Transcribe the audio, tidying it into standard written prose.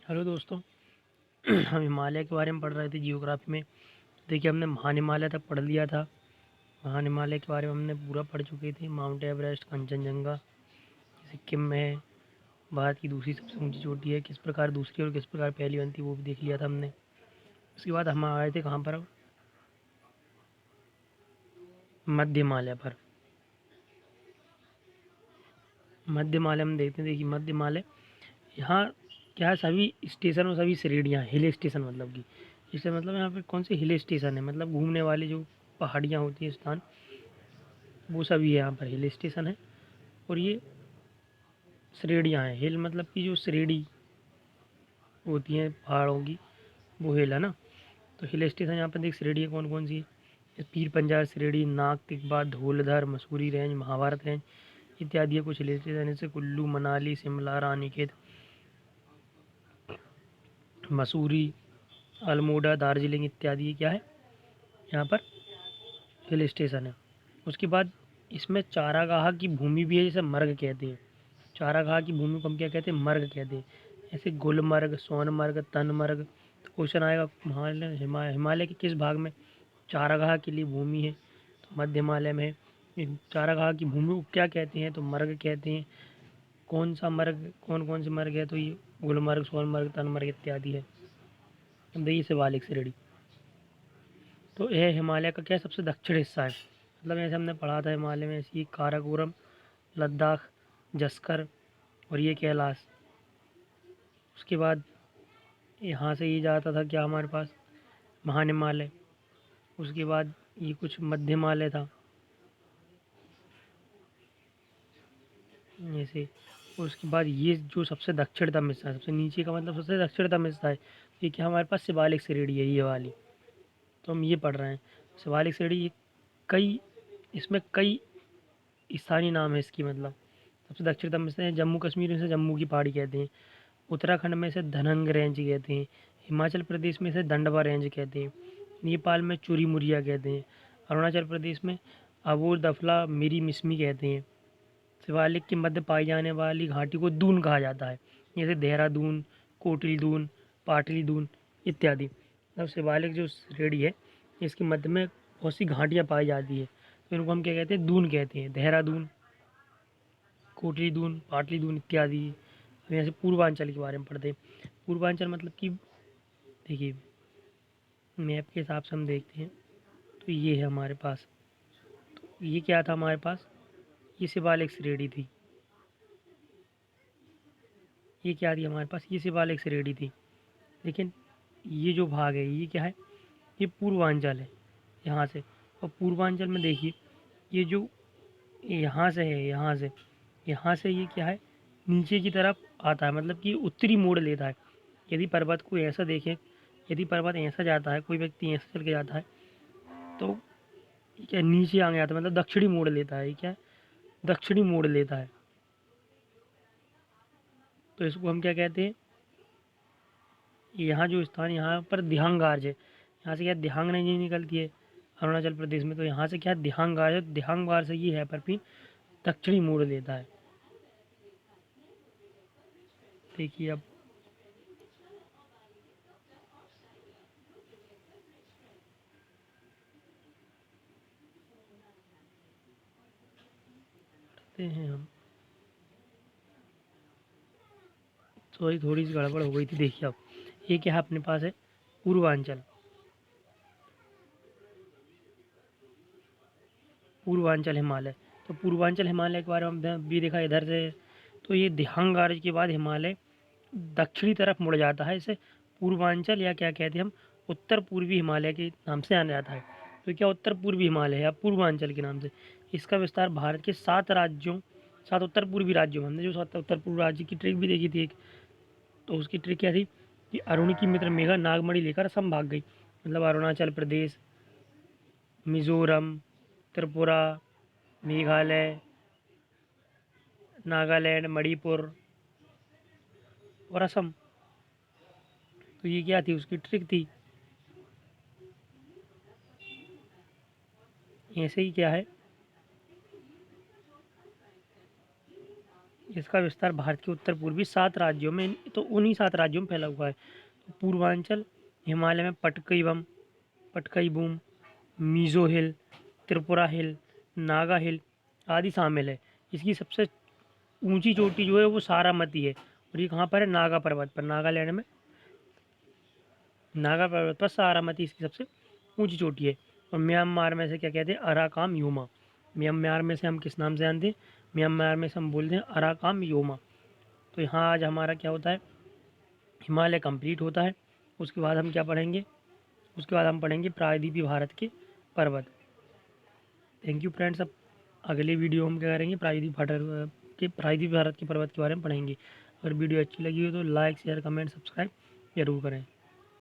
Hello दोस्तों। हम हिमालय के बारे में पढ़ रहे थे जियोग्राफी में। देखिए, हमने महान हिमालय तक पढ़ लिया था। महान हिमालय के बारे में हमने पूरा पढ़ चुके थे। माउंट एवरेस्ट, कंचनजंगा सिक्किम में है। भारत की दूसरी सबसे ऊंची चोटी है। किस प्रकार दूसरी और किस प्रकार पहली बनती वो भी देख लिया था हमने। उसके बाद हम आए थे कहाँ पर, अब मध्य हिमालय पर। मध्य हिमालय हम देखते हैं। देखिए, मध्य हिमालय यहाँ क्या है, सभी स्टेशन और सभी श्रेणियाँ हिल स्टेशन, मतलब कि इससे मतलब यहाँ पे कौन से हिल स्टेशन है, मतलब घूमने वाले जो पहाड़ियाँ होती हैं स्थान, वो सभी यहाँ पर हिल स्टेशन है। और ये श्रेणियाँ हैं। हिल मतलब कि जो श्रेणी होती हैं पहाड़ों की, वो हिल है ना। तो हिल स्टेशन यहाँ पर देख, श्रेणी कौन कौन सी है। पीर पंजाल श्रेणी, नाग तिब्बत, धौलधर, मसूरी रेंज, महाभारत रेंज इत्यादि है कुछ हिल स्टेशन। जैसे कुल्लू, मनाली, शिमला, रानीखेत, मसूरी, अल्मोड़ा, दार्जिलिंग इत्यादि क्या है यहाँ पर हिल स्टेशन है। उसके बाद इसमें चारागाह की भूमि भी है, जैसे मर्ग कहते हैं। चारागाह की भूमि को हम क्या कहते हैं, मर्ग कहते हैं। ऐसे गुलमर्ग, सोनमर्ग, तनमर्ग। तो क्वेश्चन आएगा, हिमालय के किस भाग में चारागाह के लिए भूमि है, तो मध्य हिमालय में है। चारागाह की भूमि को क्या कहते हैं, तो मर्ग कहते हैं। कौन सा मर्ग, कौन कौन से मर्ग है, तो ये गुलमर्ग, सोनमर्ग, तनमर्ग इत्यादि है। अब देखिए शिवालिक श्रेणी, तो यह हिमालय का क्या सबसे दक्षिण हिस्सा है। मतलब ऐसे हमने पढ़ा था हिमालय में, ऐसी काराकोरम, लद्दाख, जस्कर और ये कैलाश। उसके बाद यहाँ से ये जाता था क्या हमारे पास, महान हिमालय। उसके बाद ये कुछ मध्य हिमालय था ऐसे। और उसके बाद ये जो सबसे दक्षिणतम हिस्सा है, सबसे नीचे का मतलब सबसे दक्षिणतम हिस्सा है, ये क्या हमारे पास शिवालिक श्रेणी है, ये वाली। तो हम ये पढ़ रहे हैं शिवालिक श्रेणी। ये कई, इसमें कई स्थानीय नाम है इसकी, मतलब सबसे दक्षिणतम हिस्सा है। जम्मू कश्मीर में से जम्मू की पहाड़ी कहते हैं। उत्तराखंड में से धनंग रेंज कहते हैं। हिमाचल प्रदेश में से दंडवा रेंज कहते हैं। नेपाल में चूरी मुरिया कहते हैं। अरुणाचल प्रदेश में अबोर दफला मिरी मिसमी कहते हैं। शिवालिक के मध्य पाई जाने वाली घाटी को दून कहा जाता है, जैसे देहरादून, कोटिल दून, पाटली दून इत्यादि। मतलब शिवालिक जो श्रेणी है, इसके मध्य में बहुत सी घाटियाँ पाई जाती है, तो इनको हम क्या कहते हैं, दून कहते हैं। देहरादून, कोटली दून, पाटली दून इत्यादि। अब यहाँ से पूर्वांचल के बारे में पढ़ते हैं। पूर्वांचल मतलब कि देखिए, मैप के हिसाब से हम देखते हैं, तो ये है हमारे पास। तो ये क्या था हमारे पास, ये शिवालिक श्रेणी थी। ये क्या थी हमारे पास, ये शिवालिक श्रेणी थी। लेकिन ये जो भाग है, ये क्या है, ये पूर्वांचल है यहाँ से। और पूर्वांचल में देखिए, ये जो यहाँ से है, यहाँ से ये क्या है, नीचे की तरफ आता है, मतलब कि उत्तरी मोड़ लेता है। यदि पर्वत को ऐसा देखें, यदि पर्वत ऐसा जाता है, कोई व्यक्ति ऐसा चल के जाता है, तो ये क्या नीचे आ जाता है, मतलब दक्षिणी मोड़ लेता है। ये क्या है, दक्षिणी मोड़ लेता है। तो इसको हम क्या कहते हैं, यहाँ जो स्थान, यहाँ पर दिहांग गार्ज है। यहाँ से क्या दिहांग नदी निकलती है अरुणाचल प्रदेश में, तो यहाँ से क्या दिहांग गार्ज है। दिहांग गार्ज से ये है पर भी दक्षिणी मोड़ लेता है। देखिए अब पढ़ते हैं हम, सॉरी थोड़ी सी गड़बड़ हो गई थी। देखिए अब ये क्या है अपने पास है, पूर्वांचल। पूर्वांचल हिमालय, तो पूर्वांचल हिमालय के बारे में हमने भी देखा इधर से। तो ये दिहांग गार्ज के बाद हिमालय दक्षिणी तरफ मुड़ जाता है। इसे पूर्वांचल या क्या कहते हैं हम, उत्तर पूर्वी हिमालय के नाम से जाना जाता है। तो क्या उत्तर पूर्वी हिमालय है या पूर्वांचल के नाम से। इसका विस्तार भारत के 7 राज्यों, 7 उत्तर पूर्वी राज्यों में, हमने जो 7 उत्तर पूर्व राज्य की ट्रिक भी देखी थी एक, तो उसकी ट्रिक क्या थी कि अरुणी की मित्र मेघा नागमणि लेकर असम भाग गई। मतलब अरुणाचल प्रदेश, मिजोरम, त्रिपुरा, मेघालय, नागालैंड, मणिपुर और असम। तो ये क्या थी, उसकी ट्रिक थी। ऐसे ही क्या है, इसका विस्तार भारत के उत्तर पूर्वी 7 राज्यों में, तो उन्हीं 7 राज्यों में फैला हुआ है। तो पूर्वांचल हिमालय में पटकई बूम, मिज़ो हिल, त्रिपुरा हिल, नागा हिल आदि शामिल है। इसकी सबसे ऊंची चोटी जो है वो सारामती है, और ये कहाँ पर है? नागा पर्वत पर, नागालैंड में नागा पर्वत पर सारामती इसकी सबसे ऊंची चोटी है। और म्यांमार में से क्या कहते हैं? अराकाम योमा। म्यांमार में से हम किस नाम से जानते हैं? म्यांमार में से हम बोलते हैं अराकाम योमा। तो यहाँ आज हमारा क्या होता है? हिमालय कंप्लीट होता है। उसके बाद हम क्या पढ़ेंगे? उसके बाद हम पढ़ेंगे प्रायद्वीपीय भारत के पर्वत। Thank you friends. अब अगले वीडियो हम क्या करेंगे? प्रायद्वीपीय भारत के पर्वत के बारे में पढ़ेंगे। अगर वीडियो अच्छी लगी हो तो लाइक, शेयर, कमेंट, सब्सक्राइब जरूर करें।